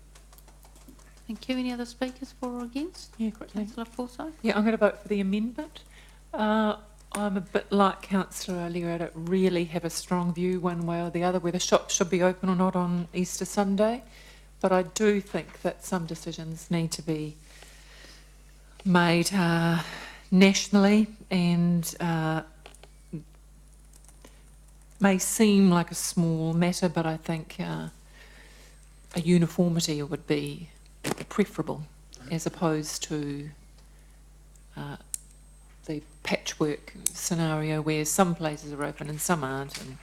Thank you. Any other speakers for or against? Yeah, quickly. Councillor Forsyth. Yeah, I'm going to vote for the amendment. I'm a bit like Councillor O'Leary. I don't really have a strong view one way or the other whether shops should be open or not on Easter Sunday, but I do think that some decisions need to be made nationally, and may seem like a small matter, but I think a uniformity would be preferable as opposed to the patchwork scenario where some places are open and some aren't. And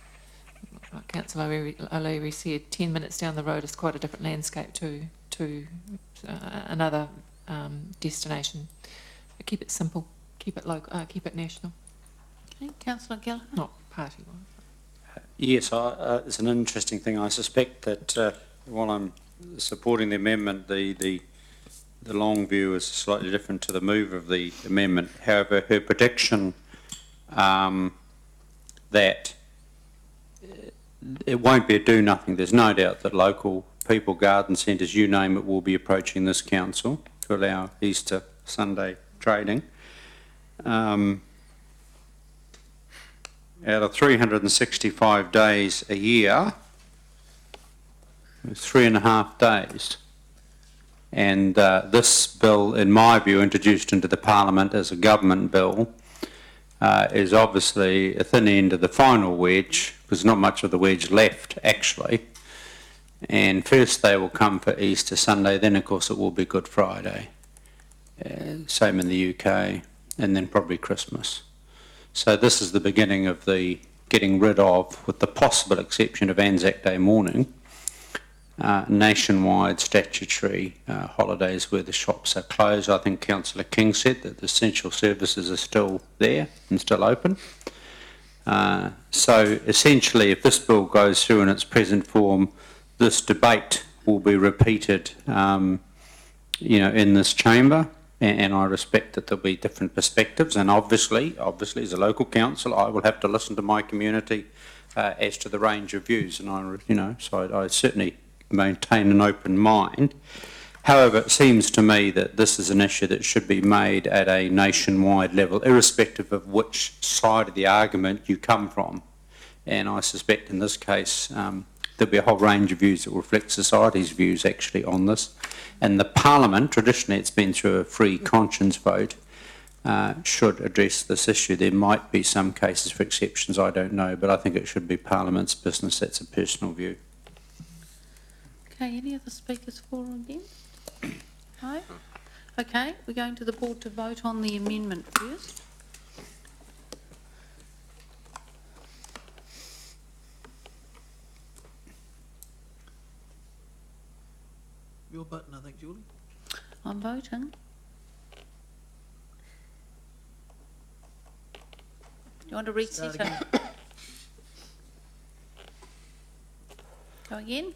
like Councillor O'Leary said, 10 minutes down the road is quite a different landscape to another destination. But keep it simple, keep it local, keep it national. Okay, Councillor Gallagher. Not party-wise. Yes, it's an interesting thing. I suspect that while I'm supporting the amendment, the long view is slightly different to the move of the amendment. However, her prediction that it won't be a do-nothing. There's no doubt that local people, garden centres, you name it, will be approaching this council to allow Easter Sunday trading. out of 365 days a year, 3.5 days. And this bill, in my view, introduced into the Parliament as a government bill, is obviously a thin end of the final wedge. There's not much of the wedge left, actually. And first they will come for Easter Sunday, then of course it will be Good Friday. Same in the UK, and then probably Christmas. So this is the beginning of the getting rid of, with the possible exception of Anzac Day morning, nationwide statutory holidays where the shops are closed. I think Councillor King said that the essential services are still there and still open. So essentially, if this bill goes through in its present form, this debate will be repeated, in this chamber, and I respect that there'll be different perspectives. And obviously, as a local council, I will have to listen to my community as to the range of views, and so I certainly maintain an open mind. However, it seems to me that this is an issue that should be made at a nationwide level, irrespective of which side of the argument you come from. And I suspect in this case there'll be a whole range of views that will reflect society's views actually on this. And the Parliament, traditionally it's been through a free conscience vote, should address this issue. There might be some cases for exceptions, I don't know, but I think it should be Parliament's business. That's a personal view. Okay, any other speakers for or against? No? Okay, we're going to the board to vote on the amendment first. Your button, I think, Julie. I'm voting. Do you want to reset it? Go again?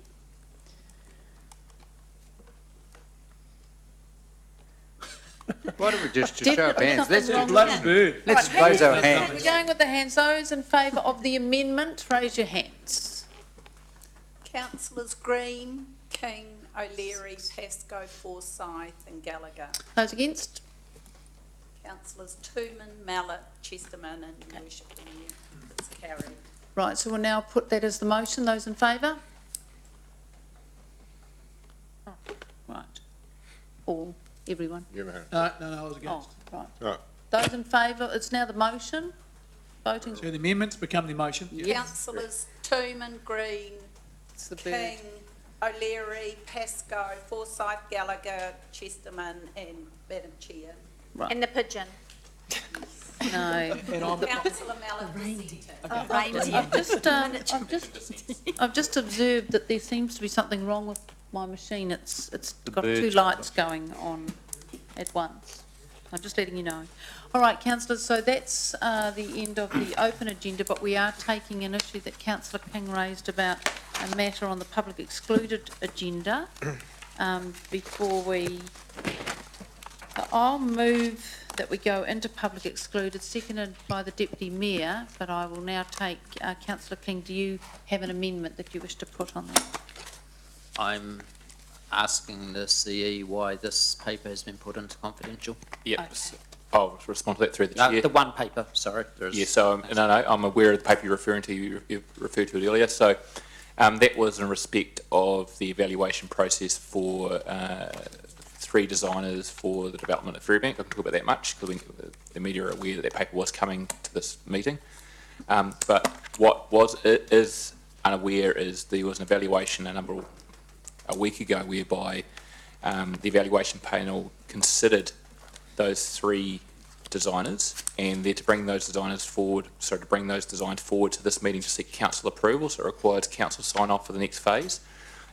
Why don't we just show of Definitely hands? Let's something wrong with bird. Let's Right, raise our We're hands. going with the hands. Those in favour of the amendment, raise your hands. Councillors Green, King, O'Leary, Pascoe, Forsyth and Gallagher. Those against? Councillors Tooman, Mallet, Chesterman and Worshipton. It's carried. Right, so we'll now put that as the motion. Those in favour? Oh, right. All, everyone? Give me a hand. No, I was against. Oh, right. Right. Those in favour, it's now the motion. Voting. So the amendments become the motion. Councillors Tooman, Green, It's the bird. King, O'Leary, Pascoe, Forsyth, Gallagher, Chesterman and Madam Chair. And the pigeon. No. And I'm, Councillor Mallet dissented. I've just observed that there seems to be something wrong with my machine. It's got two bird's lights going on at once. I'm just letting you know. All right, councillors, so that's the end of the open agenda, but we are taking an issue that Councillor King raised about a matter on the public excluded agenda. Before we... I'll move that we go into public excluded, seconded by the Deputy Mayor, but I will now take, Councillor King, do you have an amendment that you wish to put on that? I'm asking the CE why this paper has been put into confidential. Yep. Okay. I'll respond to that through the chair. The one paper, sorry. Yeah, so I'm aware of the paper you're referring to, you referred to it earlier. So that was in respect of the evaluation process for 3 designers for the development of Ferrybank. I can talk about that much because the media are aware that that paper was coming to this meeting. But what is unaware is there was an evaluation a week ago whereby the evaluation panel considered those 3 designers, and they're to bring those designs forward to this meeting to seek council approval. So it requires council sign off for the next phase.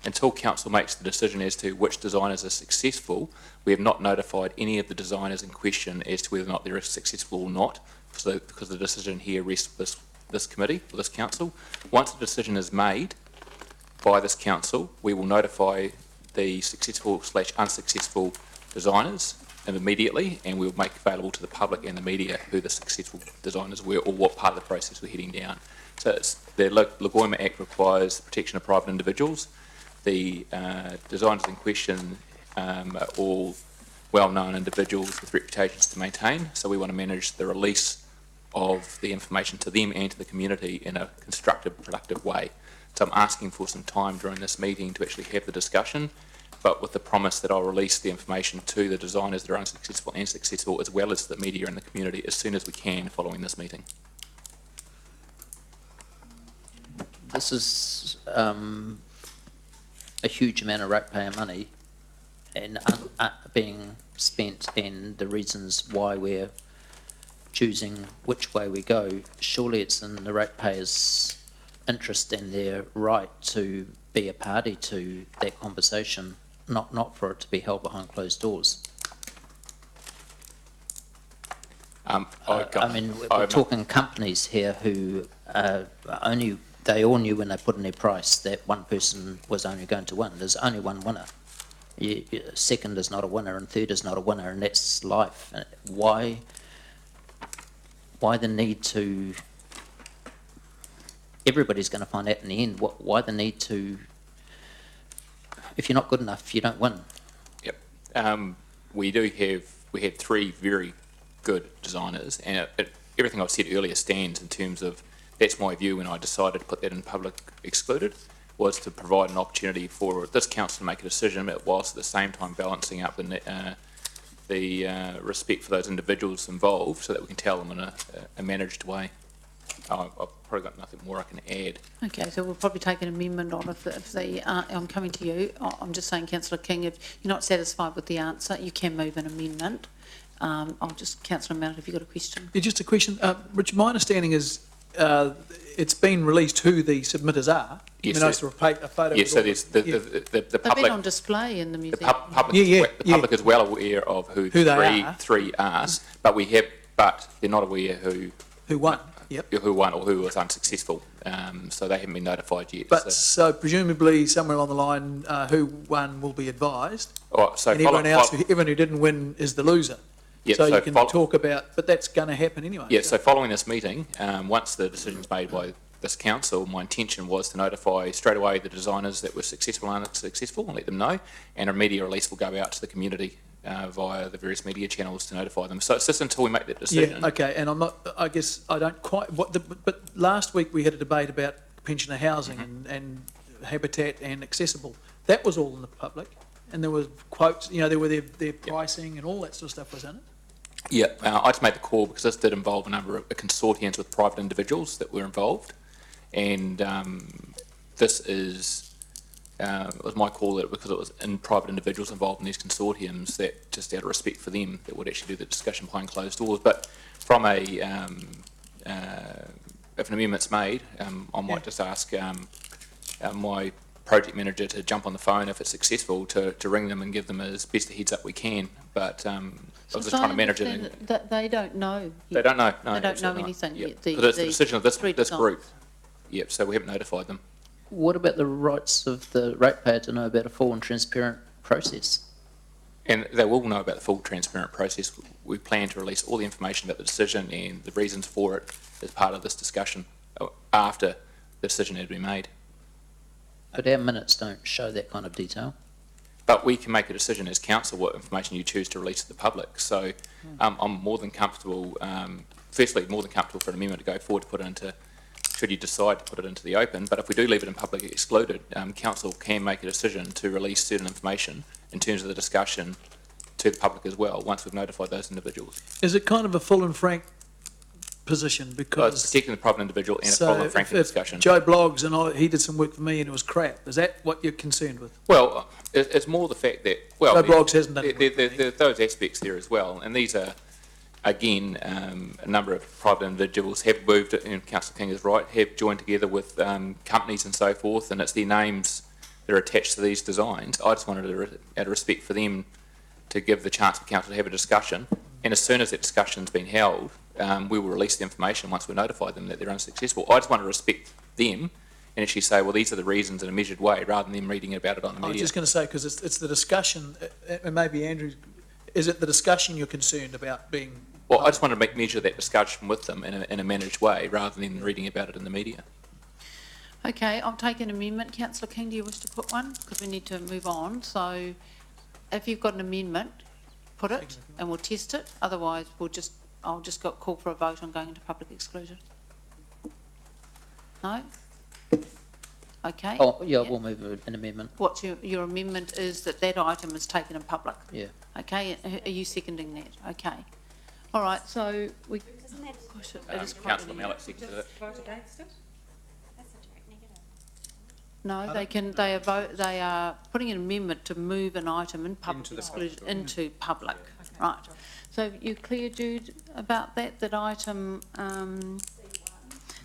Until council makes the decision as to which designers are successful, we have not notified any of the designers in question as to whether or not they're successful or not, because the decision here rests with this committee or this council. Once the decision is made by this council, we will notify the successful/unsuccessful designers immediately, and we will make available to the public and the media who the successful designers were or what part of the process we're heading down. So the Lagoima Act requires the protection of private individuals. The designers in question are all well-known individuals with reputations to maintain, so we want to manage the release of the information to them and to the community in a constructive, productive way. So I'm asking for some time during this meeting to actually have the discussion, but with the promise that I'll release the information to the designers that are unsuccessful and successful, as well as the media and the community, as soon as we can following this meeting. This is a huge amount of ratepayer money and being spent, and the reasons why we're choosing which way we go. Surely it's in the ratepayers' interest and their right to be a party to that conversation, not for it to be held behind closed doors. I mean, we're talking companies here who they all knew when they put in their price that one person was only going to win. There's only one winner. Second is not a winner, and third is not a winner, and that's life. Why the need to? Everybody's going to find out in the end. Why the need to? If you're not good enough, you don't win. Yep. We had three very good designers, and everything I've said earlier stands in terms of that's my view when I decided to put that in public excluded, was to provide an opportunity for this council to make a decision, but whilst at the same time balancing up the respect for those individuals involved, so that we can tell them in a managed way. I've probably got nothing more I can add. Okay, so we'll probably take an amendment on if they aren't. I'm coming to you. I'm just saying, Councillor King, if you're not satisfied with the answer, you can move an amendment. I'll just, Councillor Mount, have you got a question? Yeah, just a question. Richard, my understanding is it's been released who the submitters are. Yes, I mean, I saw a photo. Yes, so there's the They've public. been on display in the museum. The public is well aware of who the three are, but they're not aware who won. Yep. Who won or who was unsuccessful. So they haven't been notified yet. But so presumably somewhere along the line, who won will be advised. So and everyone who didn't win is the loser. Yep, so you can talk about, but that's going to happen anyway. Yeah, so following this meeting, once the decision's made by this council, my intention was to notify straight away the designers that were successful and unsuccessful and let them know, and a media release will go out to the community via the various media channels to notify them. So it's just until we make that decision. Yeah, okay, and I'm not, I guess I don't quite, but last week we had a debate about pensioner housing and habitat and accessible. That was all in the public, and there were quotes, there were their pricing and all that sort of stuff was in it. Yeah, I just made the call because this did involve a number of consortiums with private individuals that were involved, and this is it was my call that because it was in private individuals involved in these consortiums, that just out of respect for them, that would actually do the discussion behind closed doors. But from if an amendment's made, I might just ask my project manager to jump on the phone if it's successful to ring them and give them as best a heads up we can. But I was just trying to manage it. That they don't know. They don't know. No, they don't know anything. Yep. Because it's the decision of this group. Yep. So we haven't notified them. What about the rights of the ratepayer to know about a full and transparent process? And they will know about the full transparent process. We plan to release all the information about the decision and the reasons for it as part of this discussion after the decision had been made. But our minutes don't show that kind of detail. But we can make a decision as council what information you choose to release to the public. So I'm more than comfortable, firstly, more than comfortable for an amendment to go forward to put it into, should you decide to put it into the open. But if we do leave it in public excluded, council can make a decision to release certain information in terms of the discussion to the public as well, once we've notified those individuals. Is it kind of a full and frank position? Because it's protecting the private individual and a full and frank discussion. Joe Bloggs and he did some work for me and it was crap. Is that what you're concerned with? Well, it's more the fact that, well, Joe Bloggs hasn't done it. There are those aspects there as well, and these are, again, a number of private individuals have moved, and Councillor King is right, have joined together with companies and so forth, and it's their names that are attached to these designs. I just wanted to, out of respect for them, to give the chance for council to have a discussion, and as soon as that discussion's been held, we will release the information once we notify them that they're unsuccessful. I just want to respect them and actually say, well, these are the reasons in a measured way, rather than them reading about it on the media. I was just going to say, because it's the discussion, and maybe Andrew, is it the discussion you're concerned about being? Well, I just want to measure that discussion with them in a managed way, rather than reading about it in the media. Okay, I'll take an amendment. Councillor King, do you wish to put one? Because we need to move on. So if you've got an amendment, put it and we'll test it. Otherwise, we'll just I'll just call for a vote on going into public exclusion. No? Okay. Oh, yeah, we'll move an amendment. What's your amendment is that that item is taken in public? Yeah. Okay, are you seconding that? Okay. All right, so we... Gosh, it is quite Councillor Mallett seconded it. Vote against it? No, they are putting an amendment to move an item in public exclusion into public. Right. So you clear, Jude, about that item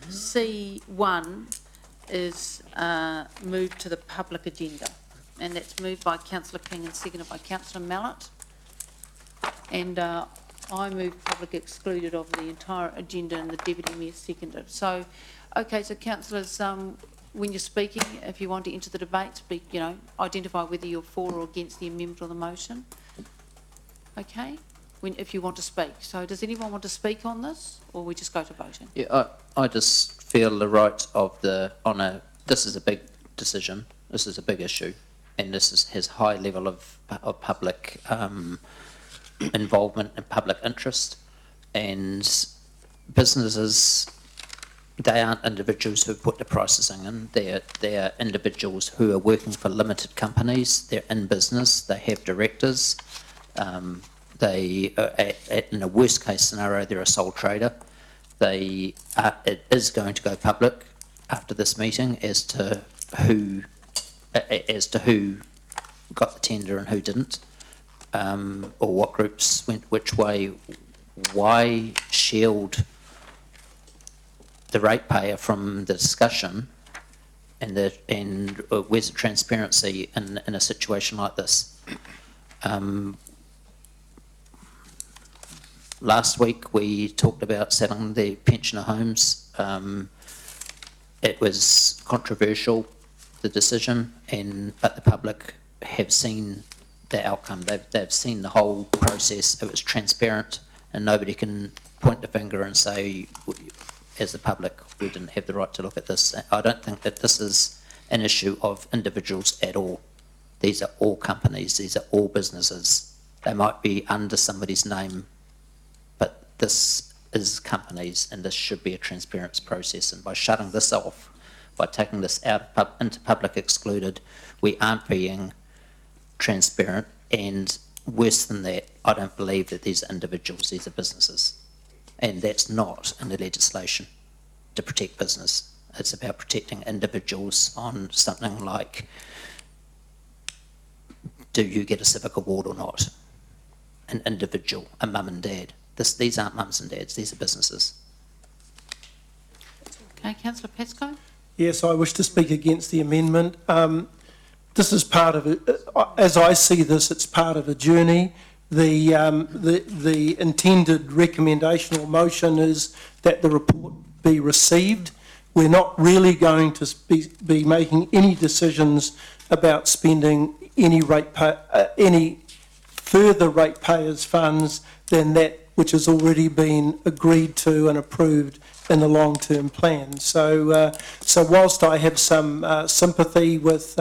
C1 is moved to the public agenda, and that's moved by Councillor King and seconded by Councillor Mallett. And I move public excluded of the entire agenda, and the Deputy Mayor seconded. So, okay, so councillors, when you're speaking, if you want to enter the debate, speak, identify whether you're for or against the amendment or the motion. Okay? If you want to speak. So does anyone want to speak on this, or we just go to voting? Yeah, I just feel the right of this is a big decision, this is a big issue, and this has high level of public involvement and public interest, and businesses, they aren't individuals who put the processing in, they're individuals who are working for limited companies, they're in business, they have directors, they are, in a worst case scenario, they're a sole trader. It is going to go public after this meeting as to who got the tender and who didn't, or what groups went which way. Why shield the ratepayer from the discussion, and where's the transparency in a situation like this? Last week we talked about selling the pensioner homes. It was controversial, the decision, but the public have seen the outcome. They've seen the whole process. It was transparent, and nobody can point the finger and say, as the public, we didn't have the right to look at this. I don't think that this is an issue of individuals at all. These are all companies. These are all businesses. They might be under somebody's name, but this is companies, and this should be a transparent process. And by shutting this off, by taking this out into public excluded, we aren't being transparent. And worse than that, I don't believe that these are individuals, these are businesses. And that's not in the legislation to protect business. It's about protecting individuals on something like, do you get a civic award or not? An individual, a mum and dad. These aren't mums and dads, these are businesses. Okay, Councillor Pascoe? Yes, I wish to speak against the amendment. This is part of it. As I see this, it's part of a journey. The intended recommendation or motion is that the report be received. We're not really going to be making any decisions about spending any further ratepayers' funds than that which has already been agreed to and approved in the long-term plan. So whilst I have some sympathy with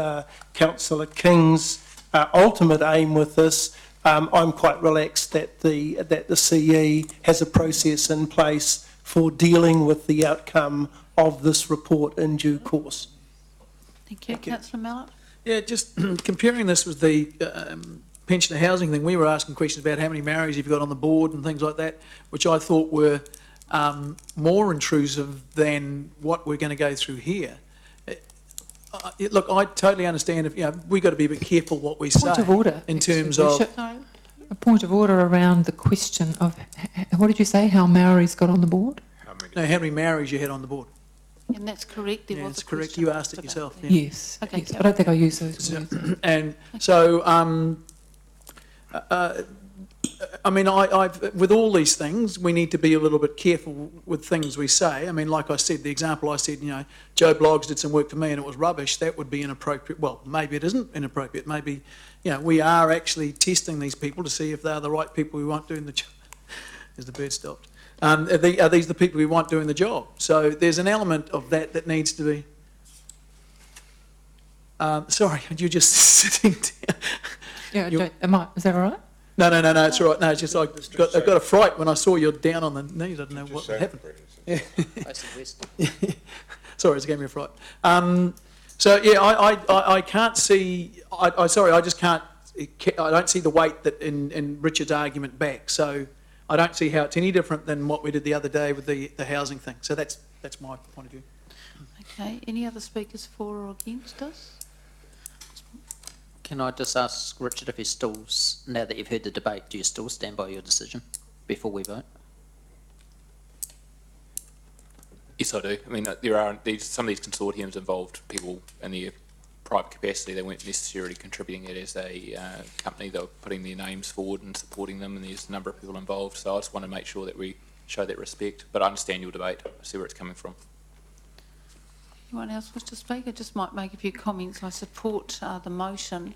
Councillor King's ultimate aim with this, I'm quite relaxed that the CE has a process in place for dealing with the outcome of this report in due course. Thank you. Councillor Mallett? Yeah, just comparing this with the pensioner housing thing, we were asking questions about how many marriages you've got on the board and things like that, which I thought were more intrusive than what we're going to go through here. Look, I totally understand if we've got to be a bit careful what we say. Point of order. In terms of... A point of order around the question of, what did you say, how Maoris got on the board? No, how many marriages you had on the board. And that's correct. There was that's a correct. question You asked it about yourself. that. Yeah. Yes. Okay, Yes. I don't think I used those words. And so, I mean, with all these things, we need to be a little bit careful with things we say. I mean, like I said, the example I said, Joe Bloggs did some work for me and it was rubbish. That would be inappropriate. Well, maybe it isn't inappropriate. Maybe, we are actually testing these people to see if they're the right people we want doing the job. As the bird stopped. Are these the people we want doing the job? So there's an element of that needs to be... Sorry, you're just sitting down. Yeah, is that all right? No, it's all right. No, it's just I got a fright when I saw you down on the knees. I didn't know what happened. Sorry, it gave me a fright. So yeah, I can't see. Sorry, I just can't. I don't see the weight that in Richard's argument back. So I don't see how it's any different than what we did the other day with the housing thing. So that's my point of view. Okay, any other speakers for or against us? Can I just ask Richard if he's still, now that you've heard the debate, do you still stand by your decision before we vote? Yes, I do. I mean, some of these consortiums involved people in their private capacity. They weren't necessarily contributing it as a company. They were putting their names forward and supporting them, and there's a number of people involved. So I just want to make sure that we show that respect. But I understand your debate. I see where it's coming from. Anyone else wish to speak? I just might make a few comments. I support the motion.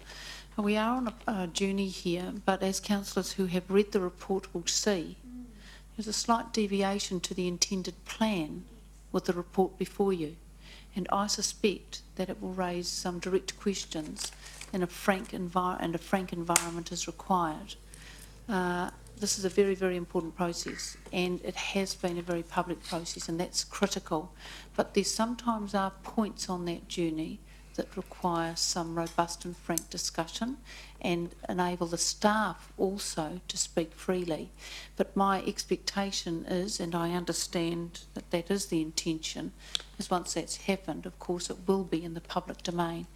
We are on a journey here, but as councillors who have read the report will see, there's a slight deviation to the intended plan with the report before you. And I suspect that it will raise some direct questions in a frank environment is required. This is a very, very important process, and it has been a very public process, and that's critical. But there sometimes are points on that journey that require some robust and frank discussion and enable the staff also to speak freely. But my expectation is, and I understand that that is the intention, is once that's happened, of course, it will be in the public domain.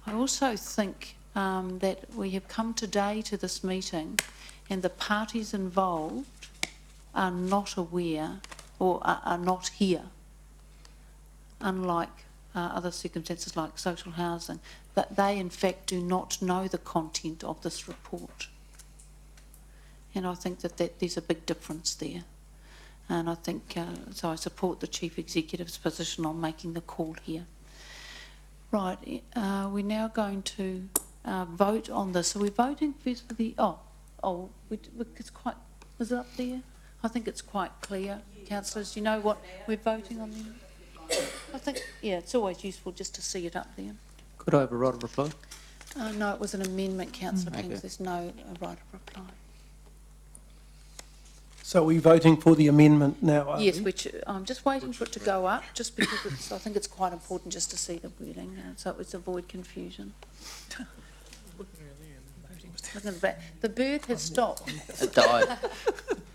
I also think that we have come today to this meeting and the parties involved are not aware or are not here, unlike other circumstances like social housing, that they in fact do not know the content of this report. And I think that there's a big difference there. And I think, so I support the Chief Executive's position on making the call here. Right, we're now going to vote on this. So we're voting first for the, it's quite, is it up there? I think it's quite clear. Councillors, do you know what we're voting on then? I think, yeah, it's always useful just to see it up there. Could I have a right of reply? No, it was an amendment, Councillor Kings. Okay. There's no right of reply. So we're voting for the amendment now, are Yes, we? which I'm just waiting for it to go up, just because I think it's quite important just to see the wording, so it was avoid confusion. Look at the back. The bird has stopped. It died.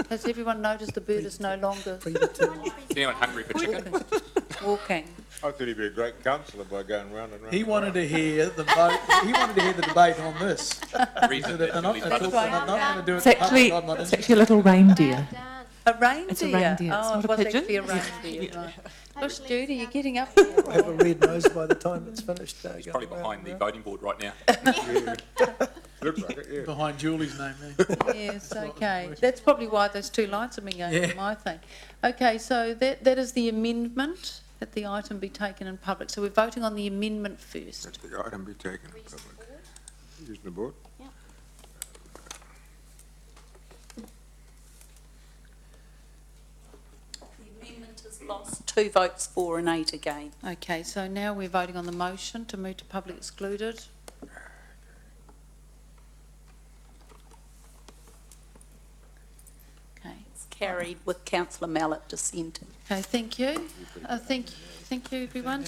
Has everyone noticed the bird is no longer Is anyone hungry for chicken? walking? I thought he'd be a great councillor by going round and round. He wanted to hear the vote. He wanted to hear the debate on this. Reason They're not that going to do it. It's actually, a little reindeer. A reindeer? It's a reindeer, it's Oh, not it a was pigeon. actually a reindeer, right. Gosh, Judy, you're getting up there. I have a red nose by the time it's finished. He's probably behind the voting board right now. Looks like it, yeah. Behind Julie's name there. Yes, okay. That's probably why those two lights have been going on my thing. Okay, so that is the amendment, that the item be taken in public. So we're voting on the amendment first. That the item be taken in public. Using the board? The amendment has lost 2 votes for and 8 again. Okay, so now we're voting on the motion to move to public excluded. Okay. It's carried with Councillor Mallett dissenting. Okay, thank you. Thank you, everyone.